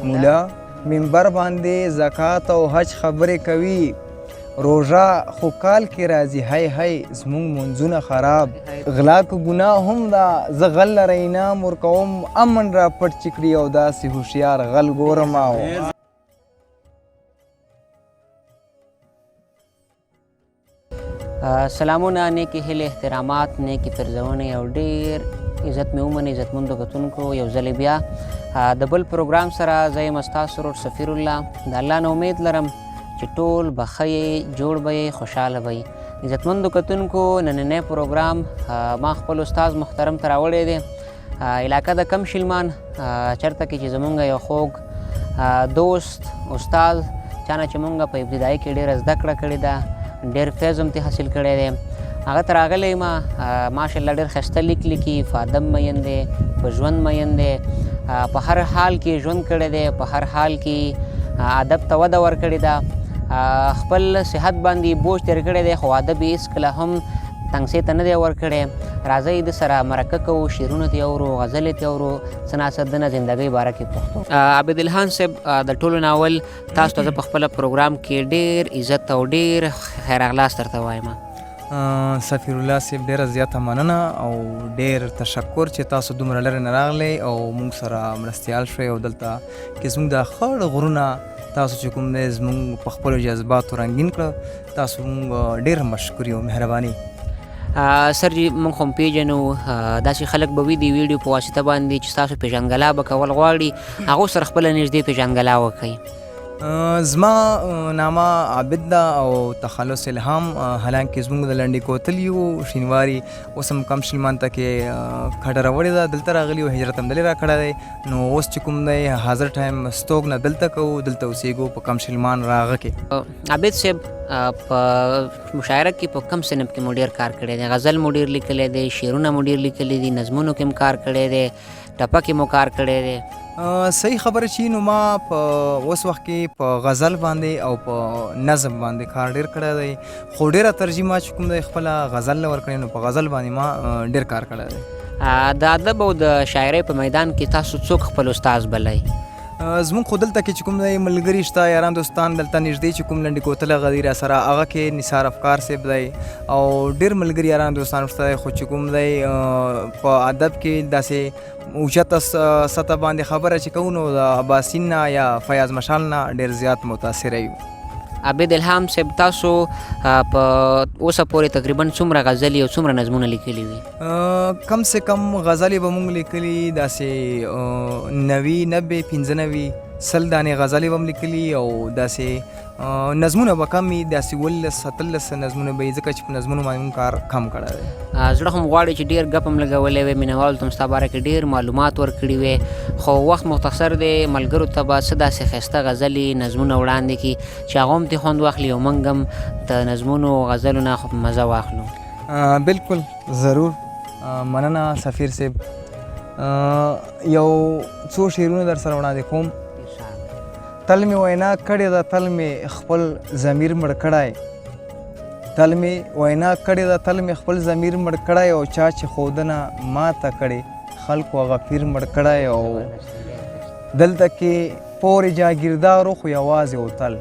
مولا منبر باندې زکات او حج خبرې کوي روژه خو کال کې راځي هی هی زموږ منځونه خراب غلا که ګناه هم ده زه غل لره انعام ورکوم امن را پټ چې کړي او داسې هوښیار غل ګورم او سلامونه نیکی هیلې احترامات نیکی پرځونې او ډېر عزت مې ومنئ عزتمندو کتونکو یو ځلې بیا د بل پروګرام سره زه یم ستاسو ورور سفیر الله د الله نه امید لرم چې ټول به ښه یې جوړ به یې خوشحاله به یې عزتمندو کتونکو نننی پروګرام ما خپل استاد محترم ته راوړی دی علاقه د کم شلمان چېرته کې چې زمونږ یو خوږ دوست استاد چا نه چې مونږ په ابتدایي کې ډېره زده کړه کړې ده ډېر فیض هم ترې حاصل کړی دی هغه ته راغلی یم ماشاءالله ډېر ښایسته لیک لیکي په ادب مین دی په ژوند مین دی په هر حال کې ژوند کړی دی په هر حال کې ادب ته وده ورکړې ده خپل صحت باندې بوج تېر کړی دی خو ادب یې هېڅکله هم تنګسۍ ته نه دی ورکړی راځئ د سره مرکه کوو شعرونه ترې اورو غزلې ترې اورو څه ناڅه د نه زندګۍ باره کې پوښتو عبدالحان صاحب د ټولو ناول تاسو ته زه په خپله پروګرام کې ډېر عزت او ډېر خیر اغلاس درته وایم سفیر الله صاحب ډېره زیاته مننه او ډېر تشکر چې تاسو دومره لرې نه راغلی او موږ سره مرستیال شوئ او دلته کې زموږ د خړ غرونه تاسو چې کوم دی زموږ په خپلو جذباتو رنګین کړه تاسو موږ ډېر مشکور یو مهرباني سر جی موږ خو هم پیژنو داسې خلک به وي د ویډیو په واسطه باندې چې ستاسو پیژنګلا به کول غواړي هغو سره خپله نږدې پیژنګلا وکړئ زما نامه عابد ده او تخلص الهام حالانکه زموږ د لنډې کوتل یو شینواري اوس هم کم شلمان ته کې کډه راوړې ده دلته راغلي او هجرت هم دلې را کړی دی نو اوس چې کوم دی حاضر ټایم ستوګ نه دلته کوو دلته اوسېږو په کم شلمان راغه کې عابد صاحب په مشاعره کې په کم صنف کې مو ډېر کار کړی دی غزل مو ډېر لیکلی دی شعرونه مو ډېر لیکلي دي نظمونو کې هم کار کړی دی ټپه کې مو کار کړی دی صحیح خبره چې نو ما په اوس وخت کې په غزل باندې او په نظم باندې کار ډېر کړی دی خو ډېره ترجیح ما چې کوم دی خپله غزل نه ورکړی نو په غزل باندې ما ډېر کار کړی دی د ادب او د شاعرۍ په میدان کې تاسو څوک خپل استاد بلئ زموږ خو دلته کې چې کوم دی ملګري شته یاران دوستان دلته نږدې چې کوم لنډې کوتله غدي را سره هغه کې نثار افکار صاحب دی او ډېر ملګري یاران دوستان شته دی خو چې کوم دی په ادب کې داسې اوچته سطح باندې خبره چې کوو نو د اباسین نه یا فیاض مشال نه ډېر زیات متاثره یو عابد الهام صاحب تاسو په اوسه پورې تقریبا څومره غزلې او څومره نظمونه لیکلي وي کم سے کم غزلې به مونږ لیکلي داسې 90 95 سل دانې غزلې به هم لیکلي او داسې نظمونه به کم وي داسې 17 نظمونه به وي ځکه چې په نظمونو باندې مونږ کار کم کړی دی زړه هم غواړي چې ډېر ګپ هم لګولی وی مینهوالو ته هم ستا باره کې ډېر معلومات ورکړي وی خو وخت مختصر دی ملګرو ته به څه داسې ښایسته غزلې نظمونه وړاندې کړي چې هغه هم ترې خوند واخلي او موږ هم د نظمونو غزلو نه مزه واخلو بالکل ضرور مننه سفیر صاحب یو څو شعرونه در سره وړاندې کوم تل مې وینا کړې ده تل مې خپل ضمیر مړ کړی تل مې وینا کړې ده تل مې خپل ضمیر مړ کړی او چا چې ښودنه ماته کړې خلکو هغه پیر مړ کړی او دلته کې پورې جاګیردارو خو یوازې وتل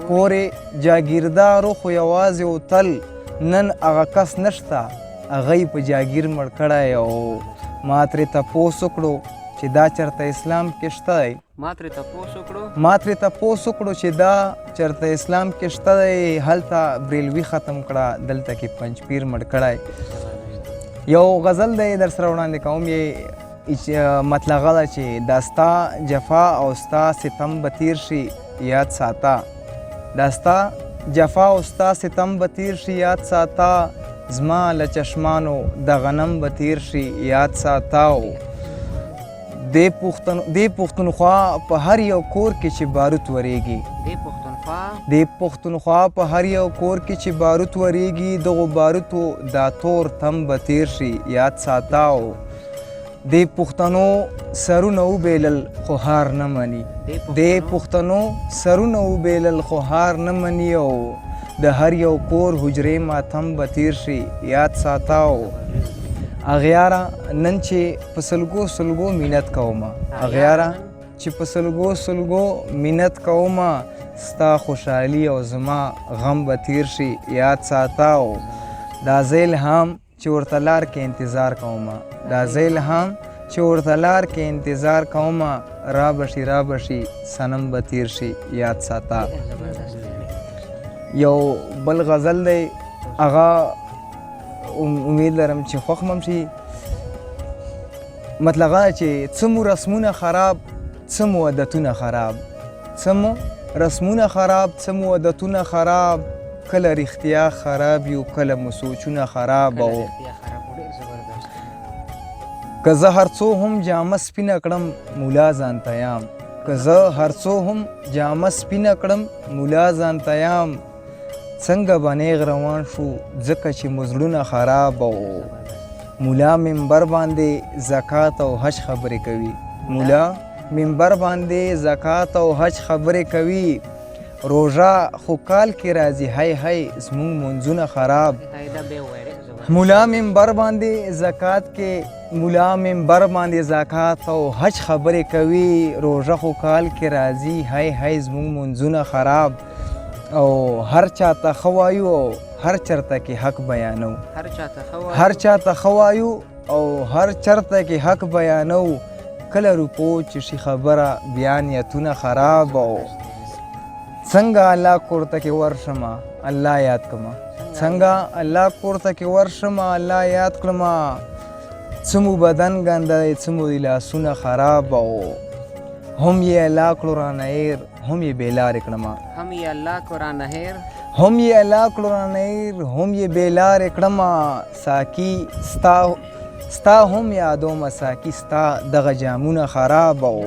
پورې جاګیردارو خو یوازې وتل نن هغه کس نشته هغه یې په جاګیر مړ کړی او ما ترې تپوس وکړو چې دا چېرته اسلام کې شته دی ما ترې تپوس وکړو چې دا چېرته اسلام کې شته دی هلته بریلوي ختم کړه دلته کې پنجپیر مړ کړی یو غزل دی در سره وړاندې کوم یې مطلقه ده چې دا ستا جفا او ستا ستم به تیر شي یاد ساته دا ستا جفا او ستا ستم به تیر شي یاد ساته زما له چشمانو د غنم به تیر شي یاد ساته دې پښتونخوا په هر یو کور کې چې باروت ورېږي دې پښتونخوا په هر یو کور کې چې باروت ورېږي دغو باروتو دا تور تم به تیر شي یاد ساته دې پښتنو سرونه وبیلل خو هار نه مني دې پښتنو سرونه وبیلل خو هار نه مني او د هر یو کور حجرې ماتم به تیر شي یاد ساته اغیاره نن چې په سلګو سلګو مینت کومه اغیاره چې په سلګو سلګو منت کومه ستا خوشحالي او زما غم به تیر شي یاد ساته او دا زه الهام چې ورته لار کې انتظار کومه دا زه الهام چې ورته لار کې انتظار کومه را بشي را بشي صنم به تیر شي یاد ساته یو بل غزل دی هغه امید لرم چې خوښ مم شي مطلب دا چې څه مو رسمونه خراب څه مو عادتونه خراب څه مو رسمونه خراب څه مو عادتونه خراب کله رښتیا خراب یو کله مو سوچونه خراب او که زه هر څو هم جامه سپینه کړم مولا ځانته یم که زه هر څو هم جامه سپینه کړم مولا ځانته یم څنګه به نیغ روان شو ځکه چې مو زړونه خراب او مولا منبر باندې زکات او حج خبرې کوي مولا منبر باندې زکات او حج خبرې کوي روژه خو کال کې راځي هی هی زموږ منځونه خراب مولا منبر باندې زکات کې مولا منبر باندې زکات او حج خبرې کوي روژه خو کال کې راځي هی هی زموږ منځونه خراب او هر چاته خوایو او هر چرته کې حق بیانو هر چاته خوایو او هر چرته کې حق بیانو کله روپو چې شي خبره بیا نیتونه خراب او څنګه الله کورته کې ورشمه الله یاد کړمه څنګه الله کورته کې ورشمه الله یاد کړمه څه مو بدن ګنده دی څه مو د لاسونه خراب او هم یې الله کړو رانه هیر هم یې بېلارې کړمه هم یې الله کړو رانه هیر هم یې الله کړو رانه هیر هم یې بېلارې کړمه ساقي ستا هم یادومه ساقي ستا دغه جامونه خراب او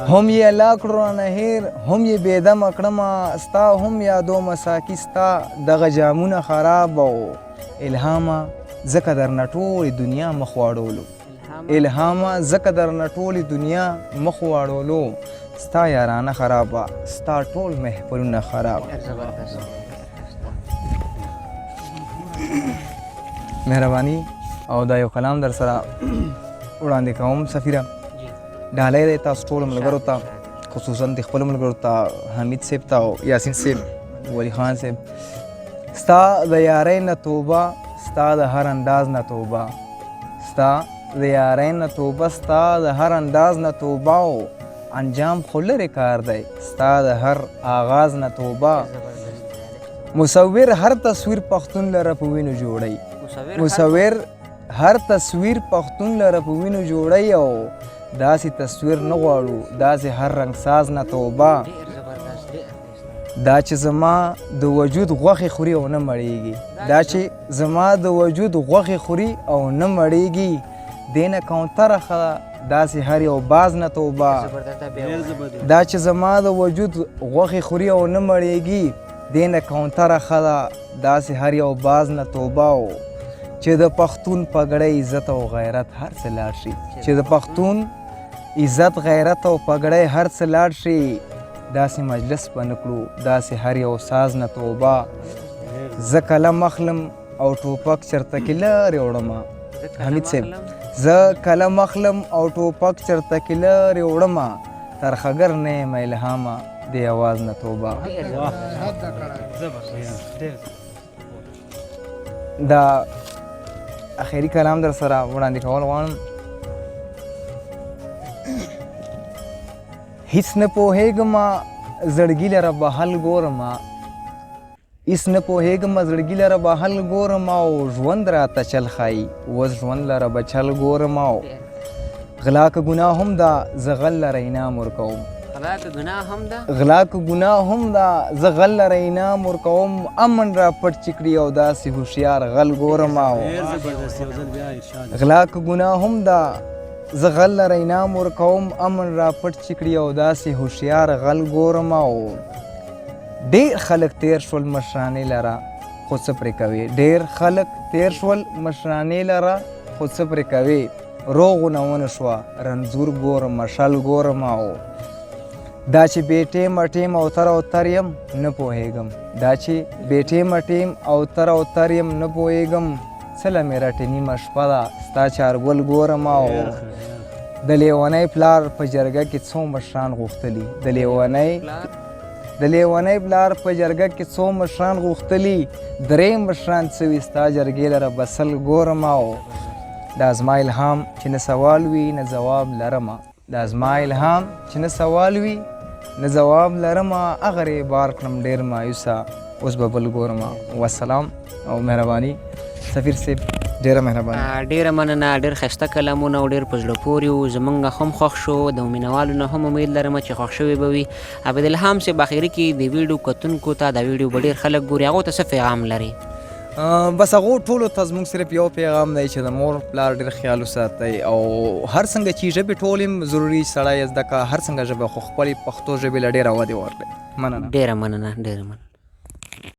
هم یې الله کړو رانه هیر هم یې بېدمه کړمه ستا هم یادومه ساقي ستا دغه جامونه خراب او الهامه ځکه درنه ټولې دنیا مخ واړولو الهامه ځکه درنه ټولې دنیا مخ واړولو ستا یارانه خرابه ستا ټول محفلونه خراب مهرباني او دا یو کلام در سره وړاندې کوم سفیره ډالۍ دی تاسو ټولو ملګرو ته خصوصا د خپلو ملګرو ته حمید صاحب ته او یاسین صاحب ولی خان صاحب ستا د یارۍ نه توبه ستا د هر انداز نه توبه ستا د یارۍ نه توبه ستا د هر انداز نه توبه او انجام خو لرې کار دی ستا د هر آغاز نه توبه مصور هر تصویر پښتون لره په وینو جوړی مصور هر تصویر پښتون لره په وینو جوړی او داسې تصویر نه غواړو داسې هر رنګ ساز نه توبه دا چې زما د وجود غوښې خوري او نه مړیږي دا چې زما د وجود غوښې خوري او نه مړیږي دینه کوتره ښه داسې هر یو باز نه توبه دا چې زما د وجود غوښې خوري او نه مړیږي دینه کوتره ښه داسې هر یو باز نه توبه او چې د پښتون پګړۍ عزت او غیرت هر څه لاړ شي چې د پښتون عزت غیرت او پګړۍ هر څه لاړ شي داسې مجلس به نه کړو داسې هر یو ساز نه توبه زه کله مخلم او ټوپک چرته کې لرې وړمه حمید صاحب زه کله مخلم او ټوپک چرته کې لرې وړمه ترخګر نه یم الهامه د اواز نه توبه دا اخیری کلام در سره وړاندې کول غواړم هیڅ نه پوهېږمه زړګي لره به حل ګورمه هیڅ نه پوهېږمه زړګي لره به حل ګورمه او ژوند راته چل ښایي اوس ژوند لره به چل ګورمه او غلا که ګناه هم ده زه غل لره انعام ورکوم غلا که ګناه هم ده زه غل لره انعام ورکوم امن را پټ چکړي او داسې هوښیار غل ګورمه او غلا که ګناه هم ده زه غل لره انعام ورکوم امن را پټ چکړي او داسې هوښیار غل ګورمه او ډېر خلک تیر شول مشرانې لره خو څه پرې کوي ډېر خلک تیر شول مشرانې لره خو څه پرې کوي روغونه ونه شوه رنځور ګورمه شل ګورمه او دا چې بېټیم اټیم او تر او تر یم نه پوهېږم دا چې بېټیم اټیم او تر او تر یم نه پوهېږم څه له مې رټې نیمه شپه ده ستا چارګل ګورمه او د لیونی پلار په جرګه کې څو مشران غوښتلي د لیونی پلار په جرګه کې څو مشران غوښتلي درې مشران څه وي ستا جرګې لره بسل ګورمه او دا زما الهام چې نه سوال وي نه ځواب لرمه دا زما الهام چې نه سوال وي نه ځواب لرمه هغه یې بار کړم ډېر مایوسه اوس به بل ګورمه والسلام او مهرباني سفیر صاحب ډېره مهرباني ډېره مننه ډېر ښایسته کلامونه او ډېر په زړه پورې وو زموږ هم خوښ شو د مینوالو نه هم امید لرم چې خوښ شوي به وي عبدالهام صاحب اخري کې د ویډیو کتونکو ته دا ویډیو به ډېر خلک ګوري هغو ته څه پیغام لري بس هغو ټولو ته زموږ صرف یو پیغام دی چې د مور پلار ډېر خیال وساتئ او هر څنګه چې ژبې ټول هم ضروري سړی زده کړه هر څنګه ژبه خو خپلې پښتو ژبې له ډېره ودې ورکړئ مننه ډېره مننه